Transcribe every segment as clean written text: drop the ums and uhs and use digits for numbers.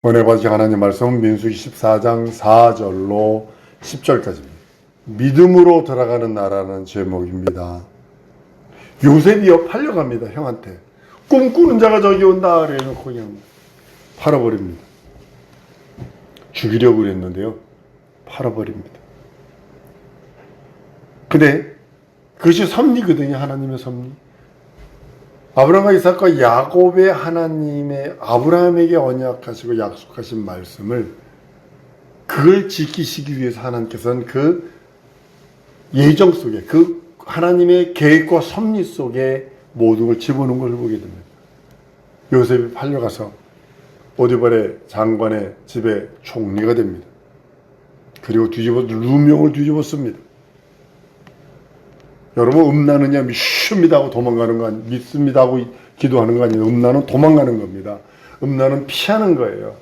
오늘 받으신 하나님 말씀은 민수기 14장 4절로 10절까지입니다. 믿음으로 들어가는 나라는 제목입니다. 요셉이요 팔려갑니다. 형한테. 꿈꾸는 자가 저기 온다 그래놓고 그냥 팔아버립니다. 죽이려고 그랬는데요. 팔아버립니다. 근데 그것이 섭리거든요. 하나님의 섭리. 아브라함과 이삭과 야곱의 하나님의 아브라함에게 언약하시고 약속하신 말씀을 그걸 지키시기 위해서 하나님께서는 그 예정 속에 그 하나님의 계획과 섭리 속에 모든 걸 집어넣은 걸 보게 됩니다. 요셉이 팔려가서 보디발의 장관의 집에 총리가 됩니다. 그리고 누명을 뒤집었습니다. 여러분, 음란은요 믿습니다 하고 도망가는 거 아니에요. 믿습니다 하고 기도하는 거 아니에요. 음란은 도망가는 겁니다. 음란은 피하는 거예요.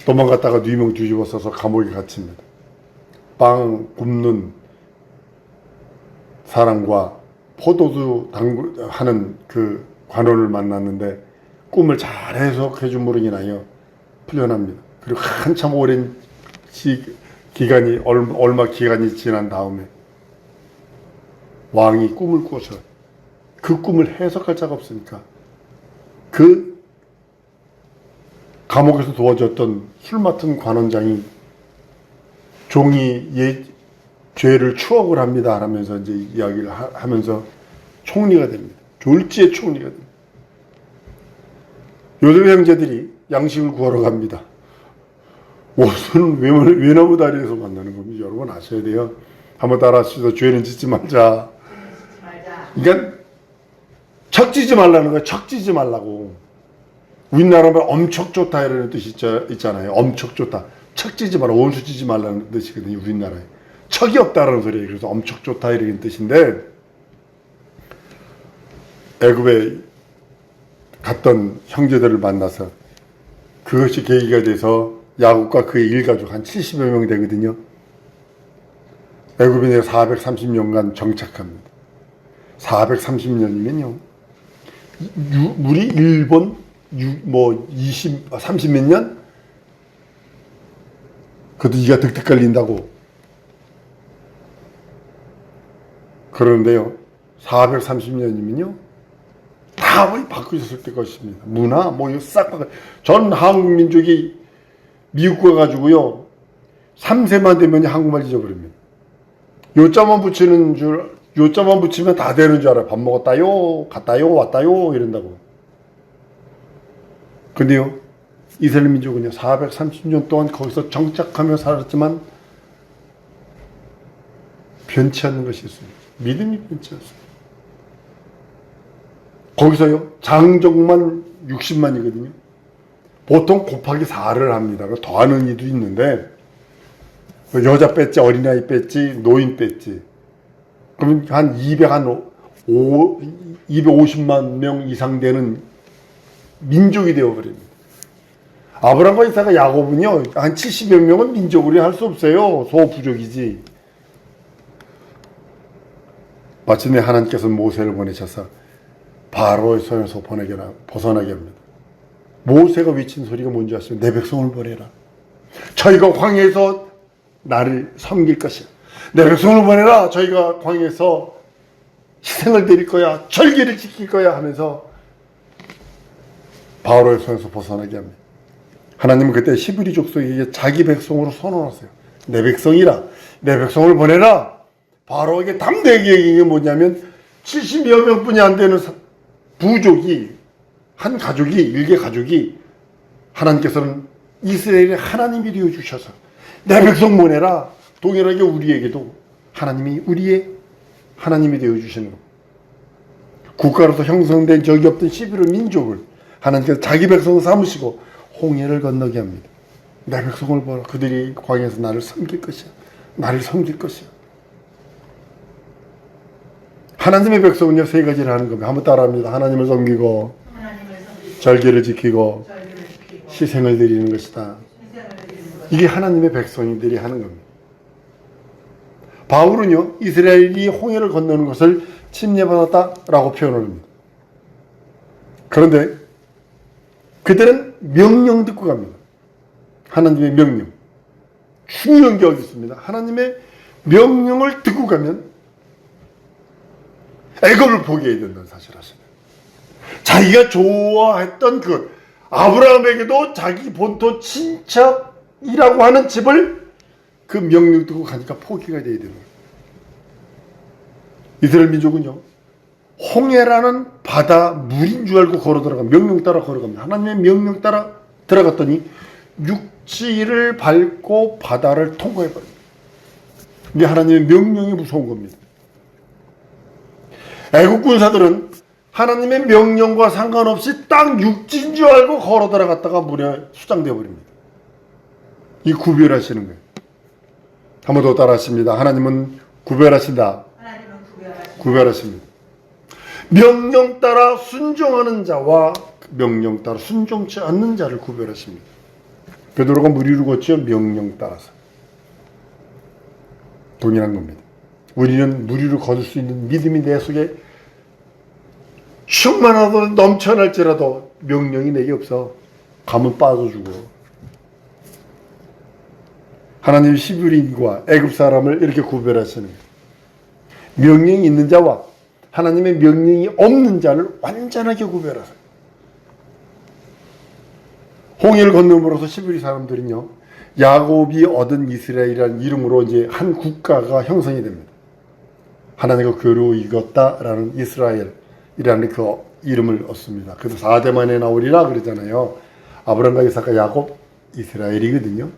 도망갔다가 누명 뒤집어서서 감옥에 갇힙니다. 빵 굽는 사람과 포도주 하는 그 관원을 만났는데 꿈을 잘 해석해 준 모르긴 하여 풀려납니다. 그리고 한참 오랜 기간이 얼마 기간이 지난 다음에 왕이 꿈을 꾸어서 그 꿈을 해석할 자가 없으니까 그 감옥에서 도와줬던 술 맡은 관원장이 종이 죄를 추억을 합니다 하면서 이제 이야기를 하면서 총리가 됩니다. 졸지의 총리가 됩니다. 요셉 형제들이 양식을 구하러 갑니다. 옷은 외나무 다리에서 만나는 겁니다. 여러분 아셔야 돼요. 한번 따라하시죠. 죄는 짓지 말자. 그러니까 척지지 말라는 거예요. 척지지 말라고. 우리나라면 엄청 좋다 이라는 뜻이 있잖아요. 엄청 좋다. 척지지 말라. 원수 지지 말라는 뜻이거든요. 우리나라에. 척이 없다라는 소리예요. 그래서 엄청 좋다 이런 뜻인데 애굽에 갔던 형제들을 만나서 그것이 계기가 돼서 야곱과 그의 일가족 한 70여 명 되거든요. 애굽에 내가 430년간 정착합니다. 430년이면요. 우리 일본 30 몇 년? 그것도 이가 득득 걸린다고. 그러는데요. 430년이면요. 다 바꾸셨을 때 것입니다. 문화, 싹 바꿔. 전 한국 민족이 미국 가가지고요. 3세만 되면 한국말 잊어버립니다. 요자만 붙이면 다 되는 줄 알아요. 밥 먹었다요, 갔다요, 왔다요, 이런다고. 근데요, 이스라엘 민족은요, 430년 동안 거기서 정착하며 살았지만, 변치 않는 것이 있습니다. 믿음이 변치 않습니다. 거기서요, 장족만 60만이거든요. 보통 곱하기 4를 합니다. 더하는 이도 있는데 여자 뺐지, 어린아이 뺐지, 노인 뺐지. 그러면 한 250만 명 이상 되는 민족이 되어버립니다. 아브라함과 이삭과 야곱은요, 한 70여 명은 민족으로 할 수 없어요. 소부족이지. 마침내 하나님께서는 모세를 보내셔서 바로의 손에서 벗어나게 합니다. 모세가 외친 소리가 뭔지 아시면 내 백성을 보내라. 저희가 광야에서 나를 섬길 것이야. 내 백성을 보내라. 저희가 광야에서 희생을 드릴 거야. 절기를 지킬 거야 하면서 바로의 손에서 벗어나게 합니다. 하나님은 그때 히브리 족속에게 자기 백성으로 선언하세요. 내 백성이라. 내 백성을 보내라. 바로에게 담대하게 얘기한 게 뭐냐면 70여 명뿐이 안 되는 부족이 한 가족이, 일개 가족이 하나님께서는 이스라엘의 하나님이 되어주셔서 내 백성 보내라. 동일하게 우리에게도 하나님이 우리의 하나님이 되어주시는 겁니다. 국가로서 형성된 적이 없던 11호 민족을 하나님께서 자기 백성을 삼으시고 홍해를 건너게 합니다. 내 백성을 보라. 그들이 광야에서 나를 섬길 것이야. 나를 섬길 것이야. 하나님의 백성은요, 세 가지를 하는 겁니다. 한번 따라합니다. 하나님을 섬기고 절기를 지키고 희생을 드리는 것이다. 이게 하나님의 백성들이 하는 겁니다. 바울은요, 이스라엘이 홍해를 건너는 것을 침례받았다라고 표현을 합니다. 그런데 그들은 명령 듣고 갑니다. 하나님의 명령. 중요한 게 어디 있습니다. 하나님의 명령을 듣고 가면 애굽을 포기해야 된다는 사실을 아십니다. 자기가 좋아했던 그 아브라함에게도 자기 본토 친척이라고 하는 집을 그 명령 듣고 가니까 포기가 돼야 되는 거예요. 이스라엘 민족은요, 홍해라는 바다 물인 줄 알고 걸어 들어가 명령 따라 걸어갑니다. 하나님의 명령 따라 들어갔더니 육지를 밟고 바다를 통과해버립니다. 근데 하나님의 명령이 무서운 겁니다. 애국 군사들은 하나님의 명령과 상관없이 딱 육지인 줄 알고 걸어 들어갔다가 물에 수장되어 버립니다. 이 구별하시는 거예요. 한 번 더 따라하십니다. 하나님은 구별하신다. 구별하십니다. 명령 따라 순종하는 자와 명령 따라 순종치 않는 자를 구별하십니다. 베드로가 무리를 걷죠. 명령 따라서. 동일한 겁니다. 우리는 무리를 거둘 수 있는 믿음이 내 속에 충만하고 넘쳐날지라도 명령이 내게 없어. 가면 빠져주고. 하나님 히브리인과 애굽 사람을 이렇게 구별하시는 거예요. 명령이 있는 자와 하나님의 명령이 없는 자를 완전하게 구별하세요. 홍해를 건너므로서 히브리 사람들은요, 야곱이 얻은 이스라엘이라는 이름으로 이제 한 국가가 형성이 됩니다. 하나님과 교류 이뤘다라는 이스라엘이라는 그 이름을 얻습니다. 그래서 4대 만에 나오리라 그러잖아요. 아브라함과 이삭과 야곱, 이스라엘이거든요.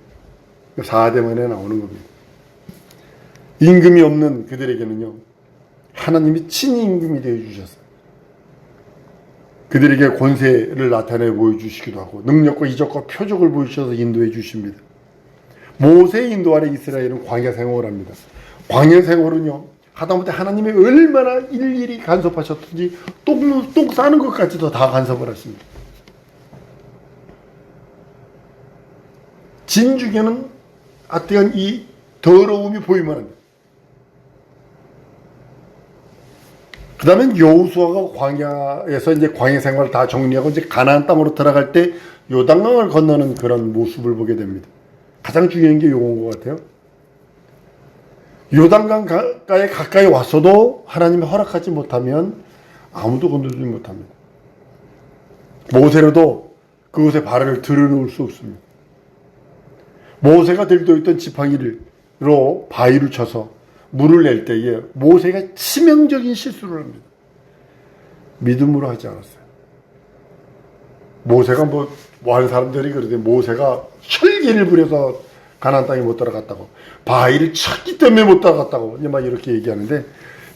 4대 만에 나오는 겁니다. 임금이 없는 그들에게는요, 하나님이 친임금이 되어주셨어요. 그들에게 권세를 나타내 보여주시기도 하고 능력과 이적과 표적을 보여주셔서 인도해 주십니다. 모세의 인도 아래 이스라엘은 광야 생활을 합니다. 광야 생활은요, 하다못해 하나님이 얼마나 일일이 간섭하셨든지 똥 싸는 것까지도 다 간섭을 하십니다. 진중에는 하여튼 이 더러움이 보이만 합니다. 그 다음에 여호수아가 광야에서 이제 광야 생활을 다 정리하고 이제 가나안 땅으로 들어갈 때 요단강을 건너는 그런 모습을 보게 됩니다. 가장 중요한 게 요건 것 같아요. 요단강 가까이 왔어도 하나님이 허락하지 못하면 아무도 건너지 못합니다. 모세로도 그곳에 발을 들여놓을 수 없습니다. 모세가 들고 있던 지팡이로 바위를 쳐서 물을 낼 때에 모세가 치명적인 실수를 합니다. 믿음으로 하지 않았어요. 모세가 뭐 하는 사람들이 그러대. 모세가 혈기를 부려서 가나안 땅에 못 들어갔다고, 바위를 쳤기 때문에 못 들어갔다고 막 이렇게 얘기하는데,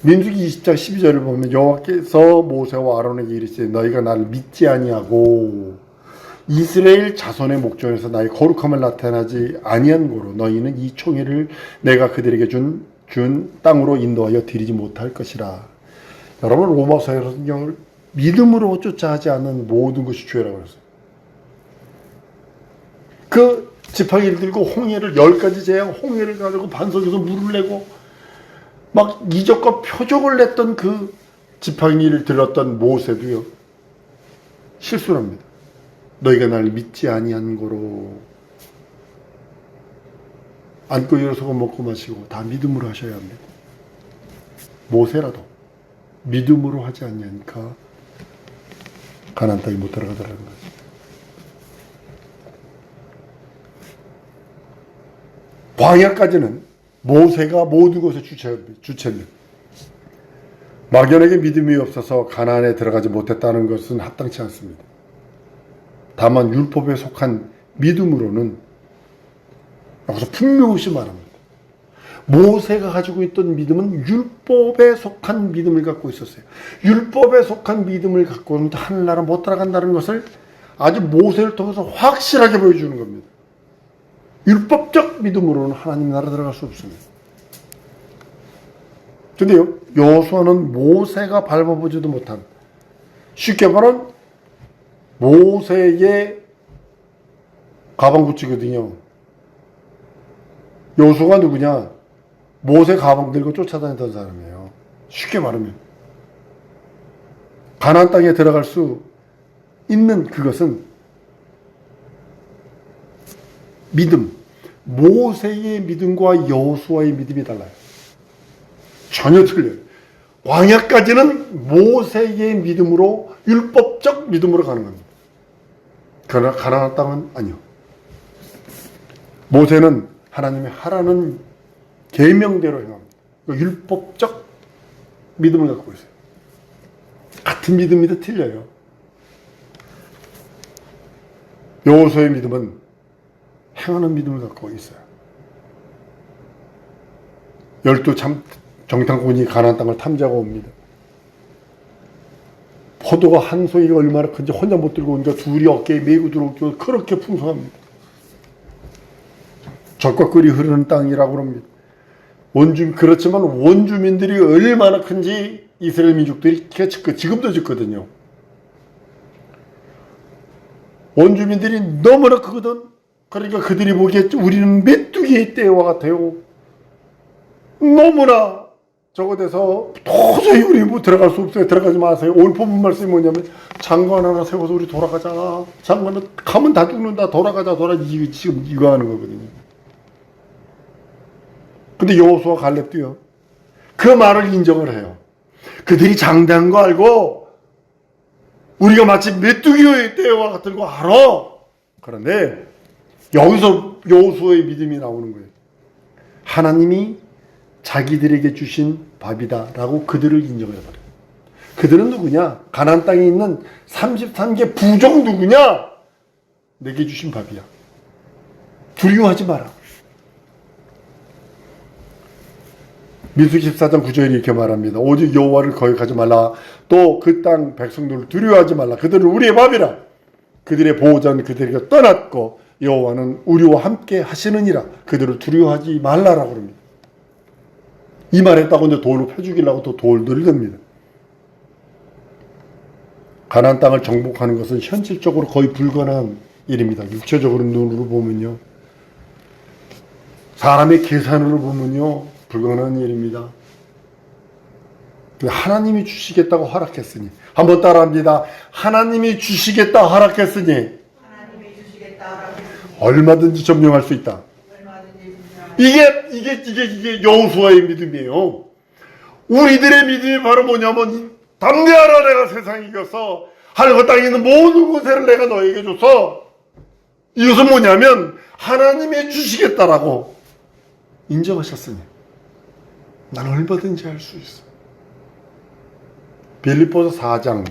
민수기 20장 12절을 보면 여호와께서 모세와 아론에게 이르시되 너희가 나를 믿지 아니하고 이스라엘 자손의 목전에서 나의 거룩함을 나타나지 아니한 고로 너희는 이 총회를 내가 그들에게 준 땅으로 인도하여 드리지 못할 것이라. 여러분, 로마서에서는 믿음으로 쫓아하지 않는 모든 것이 죄라고 했어요. 그 지팡이를 들고 홍해를 10가지 제한 홍해를 가지고 반석에서 물을 내고 막 이적과 표적을 냈던 그 지팡이를 들었던 모세도요, 실수를 합니다. 너희가 나를 믿지 아니한 거로. 앉고 일어서고 먹고 마시고 다 믿음으로 하셔야 합니다. 모세라도 믿음으로 하지 않냐니까 가나안 땅에 못 들어가더라는 거죠. 광야까지는 모세가 모든 것의 주체입니다. 막연하게 믿음이 없어서 가나안에 들어가지 못했다는 것은 합당치 않습니다. 다만 율법에 속한 믿음으로는 여기서 분명히 말합니다. 모세가 가지고 있던 믿음은 율법에 속한 믿음을 갖고 있었어요. 율법에 속한 믿음을 갖고는 하늘나라 못 들어간다는 것을 아주 모세를 통해서 확실하게 보여주는 겁니다. 율법적 믿음으로는 하나님 나라 들어갈 수 없습니다. 근데요, 여호수아는 모세가 밟아보지도 못한, 쉽게 말하면 모세의 가방구찌거든요. 여호수아가 누구냐? 모세 가방 들고 쫓아다니던 사람이에요. 쉽게 말하면 가나안 땅에 들어갈 수 있는 그것은 믿음, 모세의 믿음과 여호수아의 믿음이 달라요. 전혀 틀려요. 광야까지는 모세의 믿음으로, 율법적 믿음으로 가는 겁니다. 그러나 가나안 땅은 아니요. 모세는 하나님이 하라는 계명대로 행합니다. 율법적 믿음을 갖고 있어요. 같은 믿음인데 틀려요. 여호수아의 믿음은 행하는 믿음을 갖고 있어요. 12 정탐꾼이 가나안 땅을 탐지하고 옵니다. 포도가 한 송이가 얼마나 큰지 혼자 못 들고 오니까 둘이 어깨에 메고 들어오고 그렇게 풍성합니다. 젖과 꿀이 흐르는 땅이라고 합니다. 그렇지만 원주민들이 얼마나 큰지 이스라엘 민족들이 지금도 짓거든요. 원주민들이 너무나 크거든. 그러니까 그들이 보기에 우리는 메뚜기의 떼와 같아요. 너무나 저거 돼서 도저히 우리 뭐 들어갈 수 없어요. 들어가지 마세요. 오늘 본문 말씀이 뭐냐면 장관 하나 세워서 우리 돌아가자. 장관은 가면 다 죽는다. 돌아가자. 지금 이거 하는 거거든요. 근데 여호수아 갈렙도요. 그 말을 인정을 해요. 그들이 장대한 거 알고 우리가 마치 메뚜기의 떼와 같은 거 알아. 그런데 여기서 여호수아의 믿음이 나오는 거예요. 하나님이 자기들에게 주신 밥이다 라고 그들을 인정해버려요. 그들은 누구냐? 가나안 땅에 있는 33개 부족 누구냐? 내게 주신 밥이야. 두려워하지 마라. 민수기 14장 9절이 이렇게 말합니다. 오직 여호와를 거역하지 말라. 또 그 땅 백성들을 두려워하지 말라. 그들은 우리의 밥이라. 그들의 보호자는 그들에게 떠났고 여호와는 우리와 함께 하시느니라. 그들을 두려워하지 말라라고 합니다. 이 말했다고 이제 돌로 패 죽이려고 또 돌들을 듭니다. 가나안 땅을 정복하는 것은 현실적으로 거의 불가능한 일입니다. 육체적으로 눈으로 보면요. 사람의 계산으로 보면요. 불가능한 일입니다. 하나님이 주시겠다고 허락했으니, 한번 따라합니다. 하나님이 주시겠다 허락했으니 얼마든지 점령할 수 있다. 이게 여호수아의 믿음이에요. 우리들의 믿음이 바로 뭐냐면, 담대하라 내가 세상에 이겨서 하늘과 땅에 있는 모든 권세를 내가 너에게 줬어. 이것은 뭐냐면 하나님이 주시겠다라고 인정하셨으니 난 얼마든지 할 수 있어. 빌립보서 4장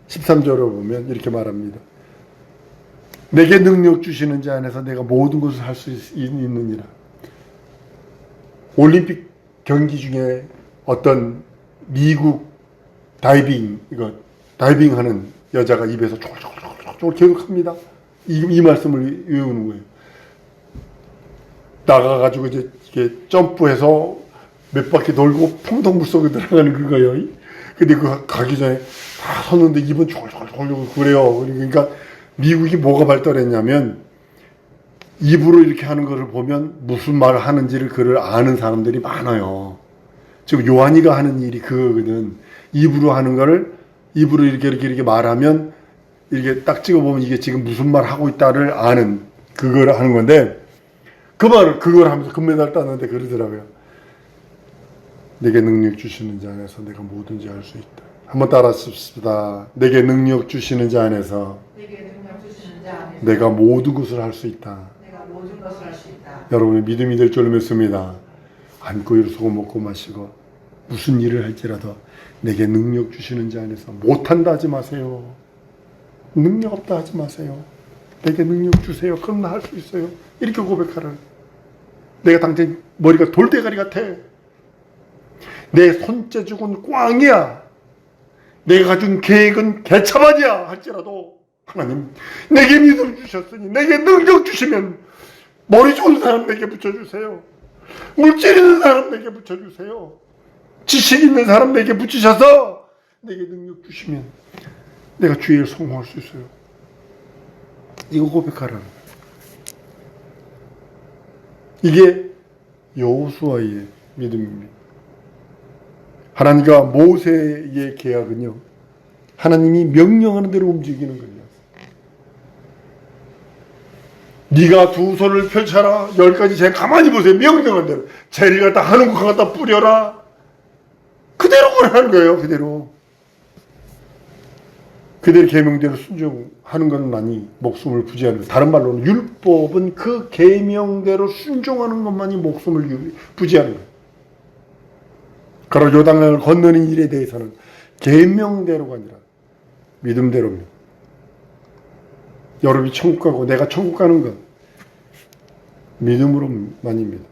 13절을 보면 이렇게 말합니다. 내게 능력 주시는 자 안에서 내가 모든 것을 할 수 있느니라. 올림픽 경기 중에 어떤 미국 다이빙 하는 여자가 입에서 쫄쫄쫄쫄 계속 합니다. 이 말씀을 외우는 거예요. 나가가지고 이제 점프해서 몇 바퀴 돌고 풍덩 물속에 들어가는 그거예요. 근데 그 가기 전에 다 섰는데 입은 졸졸졸 그래요. 그러니까 미국이 뭐가 발달했냐면 입으로 이렇게 하는 것을 보면 무슨 말을 하는지를 그를 아는 사람들이 많아요. 지금 요한이가 하는 일이 그거거든. 입으로 하는 거를 입으로 이렇게 말하면 이렇게 딱 찍어보면 이게 지금 무슨 말 하고 있다를 아는 그걸 하는 건데 그걸 하면서 금메달 땄는데 그러더라고요. 내게 능력 주시는 자 안에서 내가 뭐든지 할 수 있다. 한번 따라하십시다. 내게 능력 주시는 자 안에서 내가 모든 것을 할 수 있다. 여러분의 믿음이 될 줄 믿습니다. 안고 일어서고 먹고 마시고 무슨 일을 할지라도 내게 능력 주시는 자 안에서 못한다 하지 마세요. 능력 없다 하지 마세요. 내게 능력 주세요. 그럼 나 할 수 있어요. 이렇게 고백하라. 내가 당장 머리가 돌대가리 같아. 내 손재주는 꽝이야. 내가 가진 계획은 개차반이야 할지라도 하나님 내게 믿음 주셨으니 내게 능력 주시면 머리 좋은 사람 내게 붙여주세요. 물질 있는 사람 내게 붙여주세요. 지식 있는 사람 내게 붙이셔서 내게 능력 주시면 내가 주의 일 성공할 수 있어요. 이거 고백하라는 거예요. 이게 여호수아의 믿음입니다. 하나님과 모세의 계약은요, 하나님이 명령하는 대로 움직이는 거예요. 네가 두 손을 펼쳐라. 10가지 제 가만히 보세요. 명령한 대로. 죄를 갖다 한 움큼 갖다 뿌려라. 그대로 하는 거예요. 그대로 계명대로 순종하는 것만이 목숨을 부지하는 거예요. 다른 말로는 율법은 그 계명대로 순종하는 것만이 목숨을 부지하는 거예요. 그러나 요단강을 건너는 일에 대해서는 계명대로가 아니라 믿음대로입니다. 여러분이 천국 가고 내가 천국 가는 건 믿음으로만입니다.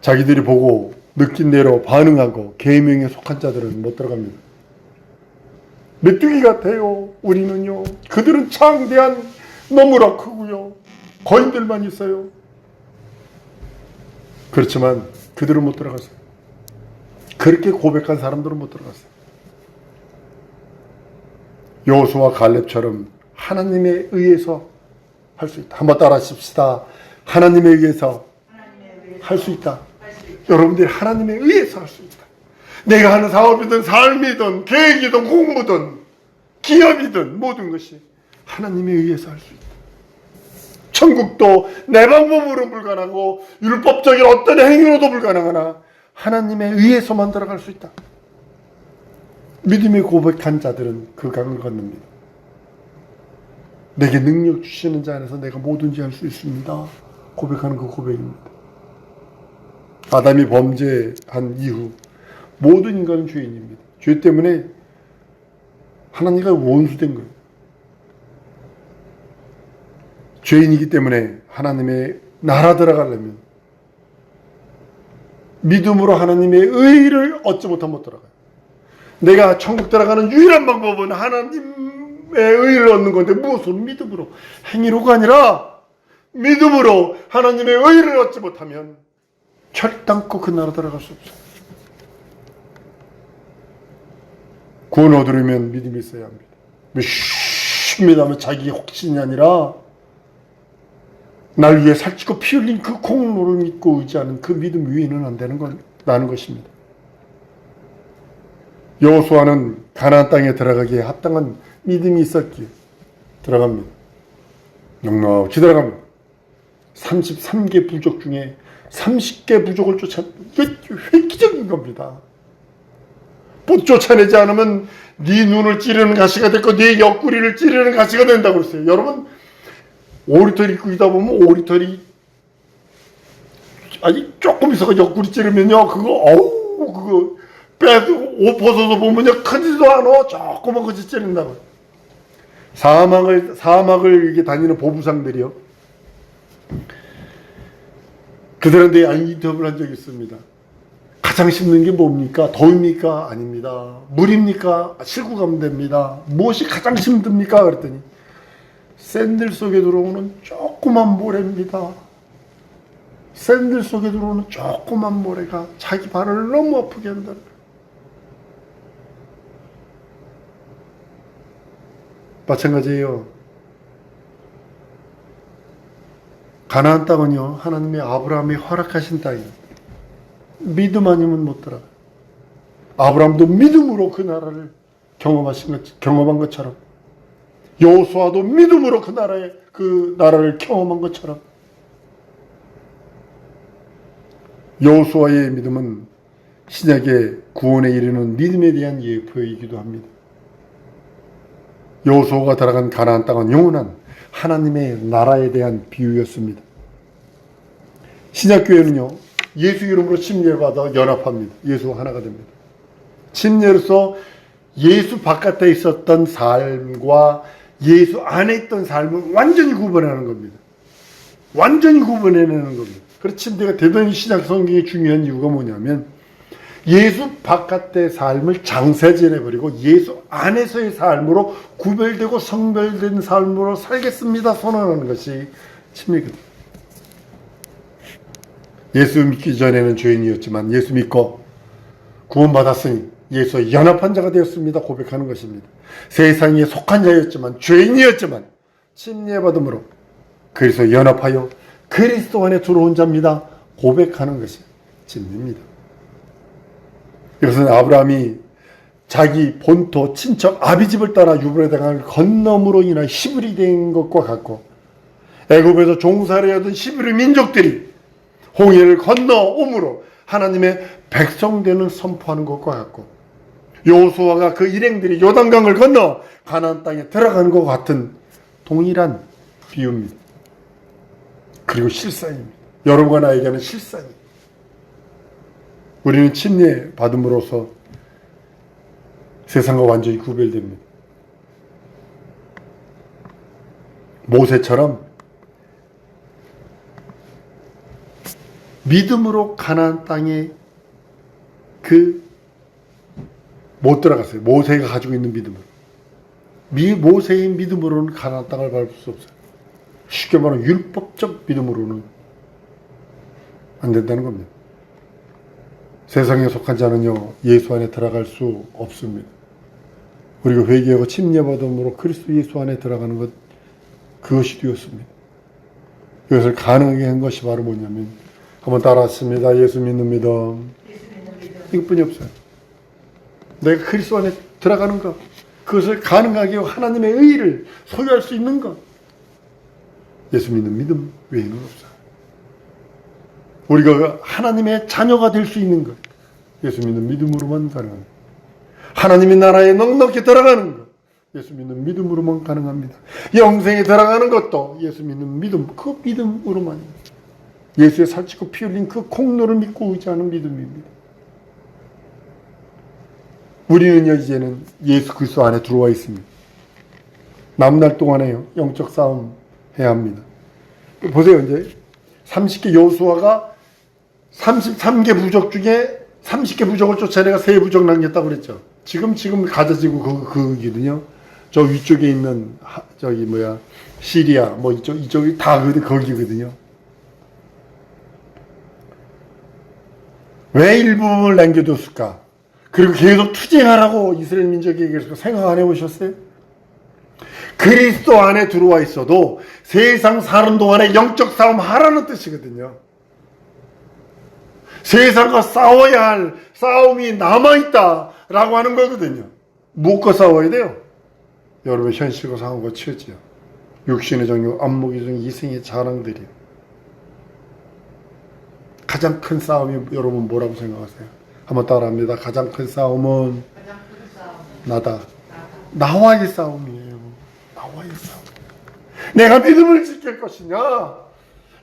자기들이 보고 느낀 대로 반응하고 계명에 속한 자들은 못 들어갑니다. 메뚜기 같아요. 우리는요. 그들은 창대한 너무나 크고요. 거인들만 있어요. 그렇지만 그들은 못 들어갔어요. 그렇게 고백한 사람들은 못 들어갔어요. 여호수아 갈렙처럼 하나님에 의해서 할 수 있다. 한번 따라 하십시다. 하나님에 의해서 할 수 있다. 여러분들이 하나님에 의해서 할 수 있다. 내가 하는 사업이든 삶이든 계획이든 공부든 기업이든 모든 것이 하나님에 의해서 할 수 있다. 천국도 내 방법으로 불가능하고 율법적인 어떤 행위로도 불가능하나 하나님에 의해서만 들어갈 수 있다. 믿음이 고백한 자들은 그 강을 건넙니다. 내게 능력 주시는 자 안에서 내가 뭐든지 할 수 있습니다. 고백하는 그 고백입니다. 아담이 범죄한 이후 모든 인간은 죄인입니다. 죄 때문에 하나님과 원수된 거예요. 죄인이기 때문에 하나님의 나라 들어가려면 믿음으로 하나님의 의를 얻지 못하면 못 들어가요. 내가 천국 들어가는 유일한 방법은 하나님의 의를 얻는 건데 무엇으로? 믿음으로. 행위로가 아니라 믿음으로 하나님의 의를 얻지 못하면 결단코 그 나라 들어갈 수 없어요. 구원 얻으려면 믿음이 있어야 합니다. 믿음이라면 자기의 확신이 아니라 날 위해 살찌고 피 흘린 그 공로를 믿고 의지하는 그 믿음 위에는 안 되는 것입니다. 여호수아는 가나안 땅에 들어가기에 합당한 믿음이 있었기에 들어갑니다. 넉넉히 들어갑니다. 33개 부족 중에 30개 부족을 이게 획기적인 겁니다. 못 쫓아내지 않으면 네 눈을 찌르는 가시가 됐고 네 옆구리를 찌르는 가시가 된다고 그랬어요. 여러분 오리털 입고 있다 보면 오리털이 아니 조금 있어가 옆구리 찌르면요 그거 빼서 옷 벗어서 보면요 크지도 않아. 조그만 것이 찌른다고. 사막을 이렇게 다니는 보부상들이요. 그들한테 인터뷰를 한 적이 있습니다. 가장 힘든 게 뭡니까? 더웁니까? 아닙니다. 물입니까? 싣고 가면 됩니다. 무엇이 가장 힘듭니까? 그랬더니 샌들 속에 들어오는 조그만 모래입니다. 샌들 속에 들어오는 조그만 모래가 자기 발을 너무 아프게 한다. 마찬가지예요. 가나안 땅은요 하나님의 아브라함이 허락하신 땅이에요. 믿음 아니면 못 들어가요. 아브라함도 믿음으로 그 나라를 경험한 것처럼 여호수아도 믿음으로 그 나라를 경험한 것처럼 여호수아의 믿음은 신약의 구원에 이르는 믿음에 대한 예표이기도 합니다. 여호수아가 들어간 가나안 땅은 영원한 하나님의 나라에 대한 비유였습니다. 신약교회는요 예수 이름으로 침례받아 연합합니다. 예수와 하나가 됩니다. 침례로서 예수 바깥에 있었던 삶과 예수 안에 있던 삶을 완전히 구분하는 겁니다. 완전히 구분해내는 겁니다. 그래서 침례가 대단히 신약 성경의 중요한 이유가 뭐냐면 예수 바깥의 삶을 장세전해버리고 예수 안에서의 삶으로 구별되고 성별된 삶으로 살겠습니다 선언하는 것이 침례거든요. 예수 믿기 전에는 죄인이었지만 예수 믿고 구원받았으니 예수와 연합한 자가 되었습니다 고백하는 것입니다. 세상에 속한 자였지만 죄인이었지만 침례받음으로 그리스도와 연합하여 그리스도 안에 들어온 자입니다 고백하는 것이 침례입니다. 이것은 아브라함이 자기 본토 친척 아비집을 따라 유브라데강을 건너므로 인하여 히브리 된 것과 같고, 애굽에서 종살이 하던 히브리 민족들이 홍해를 건너옴으로 하나님의 백성되는 선포하는 것과 같고, 여호수아가 그 일행들이 요단강을 건너 가나안 땅에 들어가는 것과 같은 동일한 비유입니다. 그리고 실상입니다. 여러분과 나에게는 실상입니다. 우리는 침례 받음으로써 세상과 완전히 구별됩니다. 모세처럼 믿음으로 가나안 땅에 못 들어갔어요. 모세가 가지고 있는 믿음으로. 모세의 믿음으로는 가나안 땅을 밟을 수 없어요. 쉽게 말하면 율법적 믿음으로는 안 된다는 겁니다. 세상에 속한 자는요, 예수 안에 들어갈 수 없습니다. 우리가 회개하고 침례받음으로 그리스도 예수 안에 들어가는 것, 그것이 되었습니다. 이것을 가능하게 한 것이 바로 뭐냐면, 한번 따라하십니다. 예수 믿는 믿음. 이것뿐이 없어요. 내가 그리스도 안에 들어가는 것, 그것을 가능하게 하고 하나님의 의의를 소유할 수 있는 것, 예수 믿는 믿음 외에는 없어요. 우리가 하나님의 자녀가 될 수 있는 것, 예수 믿는 믿음으로만 가능합니다. 하나님의 나라에 넉넉히 들어가는 것, 예수 믿는 믿음으로만 가능합니다. 영생에 들어가는 것도 예수 믿는 믿음, 그 믿음으로만, 예수의 살찌고 피 흘린 그 공로를 믿고 의지하는 믿음입니다. 우리는요, 이제는 예수 그리스도 안에 들어와 있습니다. 남은 날 동안에요, 영적 싸움 해야 합니다. 보세요, 이제 30개 여호수아가 33개 부족 중에 30개 부족을 쫓아내가 3부족 남겼다고 그랬죠. 지금 가져지고 그거거든요. 저 위쪽에 있는 시리아 뭐 이쪽이 다 거기거든요. 왜 일부분을 남겨뒀을까? 그리고 계속 투쟁하라고 이스라엘 민족에게 생각 안 해보셨어요? 그리스도 안에 들어와 있어도 세상 사는 동안에 영적 싸움 하라는 뜻이거든요. 세상과 싸워야 할 싸움이 남아있다라고 하는 거거든요. 무엇과 싸워야 돼요? 여러분, 현실과 상황과 처지요. 육신의 정욕, 안목의 정욕, 이생의 자랑들이요. 가장 큰 싸움이 여러분 뭐라고 생각하세요? 한번 따라합니다. 가장 큰 싸움은 나다. 나와의 싸움이에요. 나와의 싸움. 내가 믿음을 지킬 것이냐,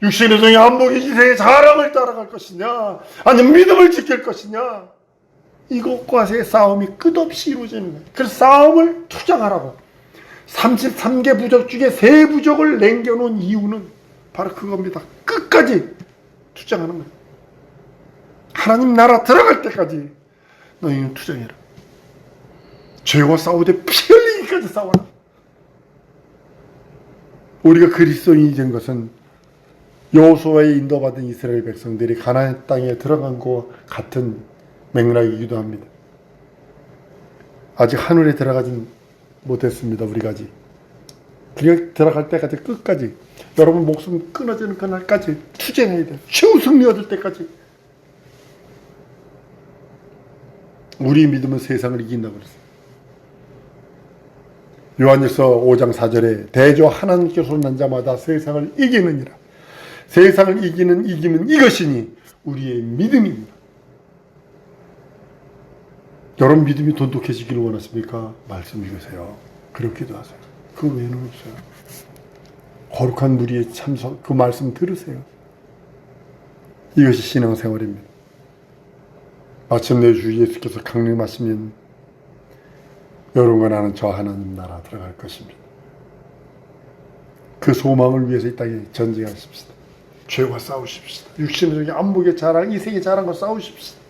육신의 정욕, 안목의 이생의 자랑을 따라갈 것이냐, 아니면 믿음을 지킬 것이냐, 이것과의 싸움이 끝없이 이루어지는 거예요. 그래서 싸움을 투쟁하라고 33개 부족 중에 3부족을 남겨놓은 이유는 바로 그겁니다. 끝까지 투쟁하는 거예요. 하나님 나라 들어갈 때까지 너희는 투쟁해라. 죄와 싸우되 피 흘리기까지 싸워라. 우리가 그리스도인이 된 것은 여호수아에 인도받은 이스라엘 백성들이 가나안 땅에 들어간 것과 같은 맥락이기도 합니다. 아직 하늘에 들어가진 못했습니다. 우리가 아직. 그냥 들어갈 때까지 끝까지, 여러분 목숨 끊어지는 그날까지 투쟁해야 돼요. 최후 승리 얻을 때까지. 우리 믿음은 세상을 이긴다고 그랬어요. 요한일서 5장 4절에 대저 하나님께서 난 자마다 세상을 이기느니라. 세상을 이기는 이기면 이것이니 우리의 믿음입니다. 여러분 믿음이 돈독해지기를 원하십니까? 말씀 읽으세요. 그렇게도 하세요. 그 외에는 없어요. 거룩한 무리의 참석, 그 말씀 들으세요. 이것이 신앙생활입니다. 마침내 주 예수께서 강림하시면 여러분과 나는 저 하나님 나라 들어갈 것입니다. 그 소망을 위해서 이 땅에 전쟁하십시다. 죄와 싸우십시다. 육신의 안목의 자랑, 이생의 자랑과 싸우십시다.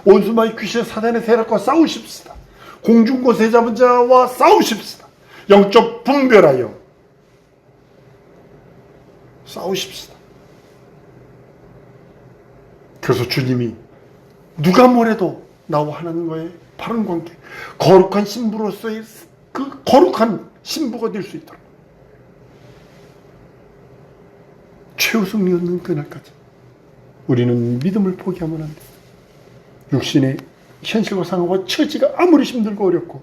원수마귀 귀신 사단의 세력과 싸우십시다. 공중곳에 잡은 자와 싸우십시다. 영적 분별하여 싸우십시다. 그래서 주님이 누가 뭐래도 나와 하나님과의 바른 관계, 거룩한 신부로서의 그 거룩한 신부가 될 수 있도록 최후 승리 얻는 그날까지 우리는 믿음을 포기하면 안 돼. 육신의 현실과 상황과 처지가 아무리 힘들고 어렵고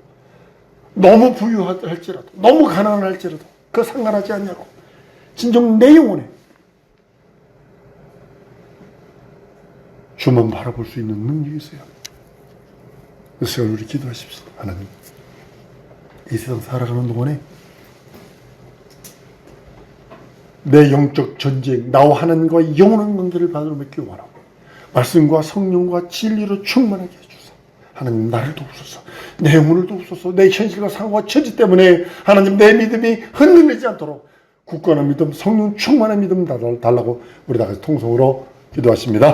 너무 부유할지라도 너무 가난할지라도 그 상관하지 않냐고 진정 내 영혼에 주만 바라볼 수 있는 능력이 있어요. 그래서 우리 기도하십시오. 하나님, 이 세상 살아가는 동안에 내 영적 전쟁, 나와 하나님과의 영원한 관계를 받으러 맺기 원하고 말씀과 성령과 진리로 충만하게 해주소서. 하나님, 나를 도우소서. 내 영혼을 도우소서. 내 현실과 상황과 처지 때문에 하나님, 내 믿음이 흔들리지 않도록 굳건한 믿음, 성령 충만한 믿음 달라고 우리 다 같이 통성으로 기도하십니다.